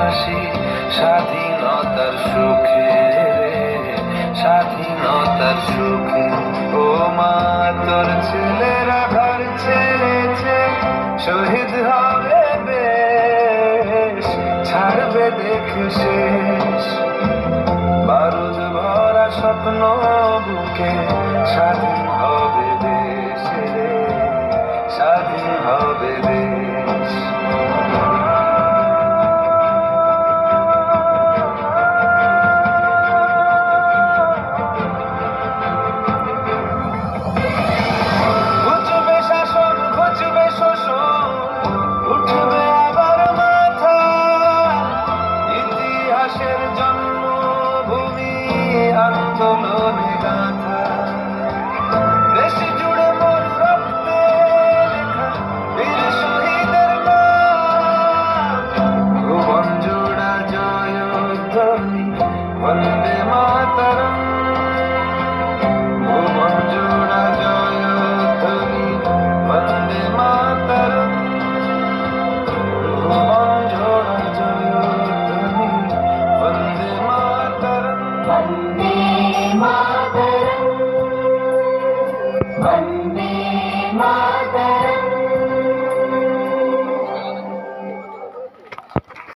হাসি স্বাধীনতার সুখে স্বাধীনতার সুখে। ও মা তোর ছেলেরা ঘর ছেড়েছে, শহীদ হবে বেশ, ছাড়বে দেখে শেষ বারুদ ভরা স্বপ্ন বুকে। স্বাধীন হবে দেশ রে, স্বাধীন হবে দেশ। ঘুচবে শাসন, ঘুচবে শোষণ, উঠবে আবার মাথা। ইতিহাসের জন্মভূমি আন্দোলনে গাথা। দেশ জুড়ে মোর রক্তে লেখা বীর শহীদের নাম। ভুবন জোড়া জয়ধ্বনি বন্দে মাতরম। ভুবন জোড়া জয়ধ্বনি বন্দে মাতরম। ভুবন জোড়া জয়ধ্বনি বন্দে মাতরম। वन्दे मातरम् वन्दे मातरम्।